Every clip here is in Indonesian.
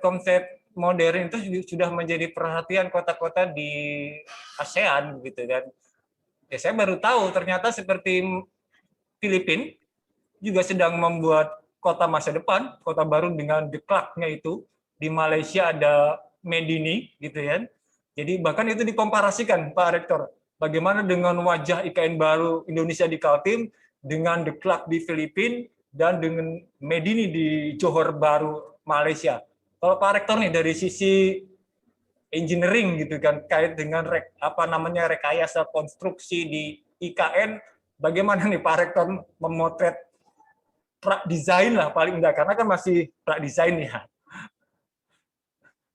konsep modern itu sudah menjadi perhatian kota-kota di ASEAN gitu kan. Ya saya baru tahu ternyata seperti Filipina juga sedang membuat kota masa depan, kota baru dengan deklaknya itu. Di Malaysia ada Medini gitu ya. Jadi bahkan itu dikomparasikan Pak Rektor. Bagaimana dengan wajah IKN baru Indonesia di Kaltim dengan deklak di Filipina dan dengan Medini di Johor Baru Malaysia. Kalau Pak Rektor nih dari sisi engineering gitu kan kait dengan rekayasa konstruksi di IKN, bagaimana nih Pak Rektor memotret pra-desain lah paling enggak, karena kan masih pra-desain ya.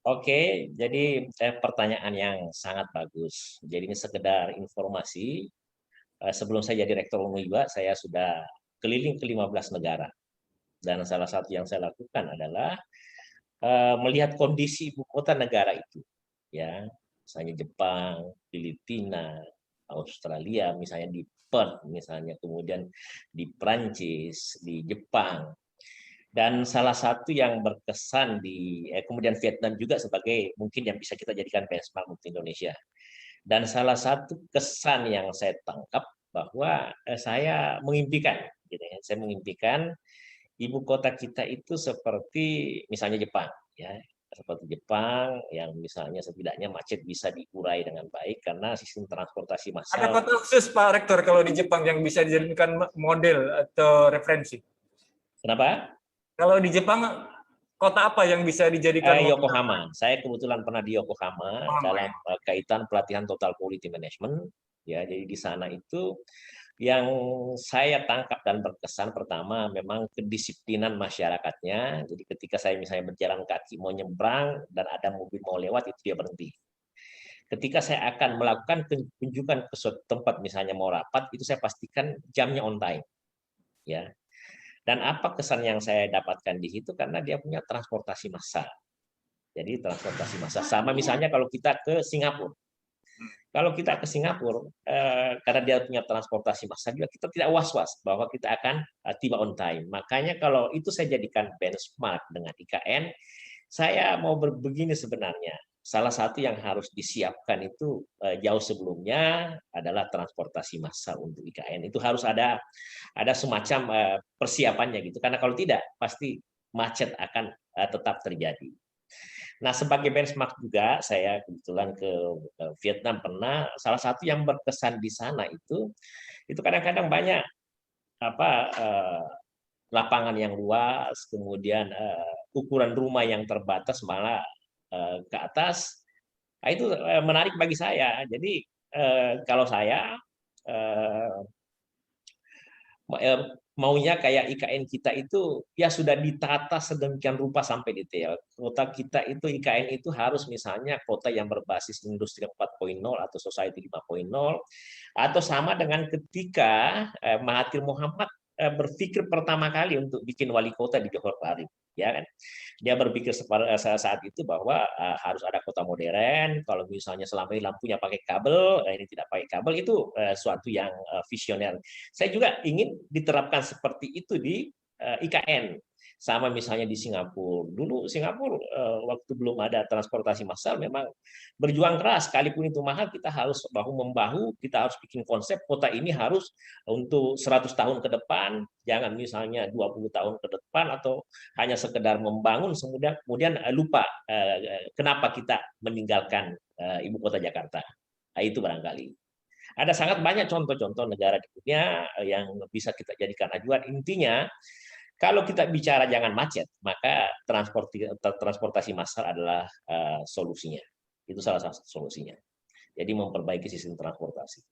Oke, jadi pertanyaan yang sangat bagus. Jadi ini sekedar informasi. Sebelum saya jadi rektor UNIBA, saya sudah keliling ke 15 negara. Dan salah satu yang saya lakukan adalah melihat kondisi ibu kota negara itu. Ya, misalnya Jepang, Filipina, Australia, misalnya di Perth, misalnya kemudian di Prancis, di Jepang. Dan salah satu yang berkesan kemudian Vietnam juga sebagai mungkin yang bisa kita jadikan benchmark untuk Indonesia. Dan salah satu kesan yang saya tangkap bahwa saya mengimpikan, gitu ya, saya mengimpikan ibu kota kita itu seperti misalnya Jepang, ya, seperti Jepang yang misalnya setidaknya macet bisa dikurai dengan baik karena sistem transportasi Ada massal. kota khusus Pak Rektor kalau di Jepang yang bisa dijadikan model atau referensi? Kenapa? Kalau di Jepang, kota apa yang bisa dijadikan model? Yokohama. Saya kebetulan pernah di Yokohama dalam kaitan pelatihan Total Quality Management. Ya, jadi di sana itu yang saya tangkap dan berkesan pertama memang kedisiplinan masyarakatnya. Jadi ketika saya misalnya berjalan kaki mau nyebrang dan ada mobil mau lewat itu dia berhenti. Ketika saya akan melakukan kunjungan ke suatu tempat misalnya mau rapat itu saya pastikan jamnya on time. Ya. Dan apa kesan yang saya dapatkan di situ karena dia punya transportasi massal. Jadi transportasi massal sama misalnya kalau kita ke Singapura. Kalau kita ke Singapura, karena dia punya transportasi massal juga kita tidak was-was bahwa kita akan tiba on time. Makanya kalau itu saya jadikan benchmark dengan IKN, saya mau begini sebenarnya. Salah satu yang harus disiapkan itu jauh sebelumnya adalah transportasi massal untuk IKN. Itu harus ada semacam persiapannya gitu. Karena kalau tidak pasti macet akan tetap terjadi. Nah, sebagai benchmark juga, saya kebetulan ke Vietnam pernah. Salah satu yang berkesan di sana itu kadang-kadang banyak lapangan yang luas, kemudian ukuran rumah yang terbatas malah ke atas. Nah, itu menarik bagi saya. Jadi kalau saya maunya kayak IKN kita itu ya sudah ditata sedemikian rupa sampai detail. Kota kita itu IKN itu harus misalnya kota yang berbasis industri 4.0 atau society 5.0 atau sama dengan ketika Mahathir Mohamad berpikir pertama kali untuk bikin wali kota di Johor Bahru, ya kan? Dia berpikir saat itu bahwa harus ada kota modern. Kalau misalnya selama ini lampunya pakai kabel, ini tidak pakai kabel itu suatu yang visioner. Saya juga ingin diterapkan seperti itu di IKN. Sama misalnya di Singapura. Dulu Singapura waktu belum ada transportasi massal memang berjuang keras. Sekalipun itu mahal, kita harus bahu-membahu, kita harus bikin konsep kota ini harus untuk 100 tahun ke depan, jangan misalnya 20 tahun ke depan atau hanya sekedar membangun kemudian lupa kenapa kita meninggalkan ibu kota Jakarta. Nah, itu barangkali. Ada sangat banyak contoh-contoh negara di dunia yang bisa kita jadikan acuan. Intinya, kalau kita bicara jangan macet, maka transportasi massal adalah solusinya. Itu salah satu solusinya. Jadi memperbaiki sistem transportasi.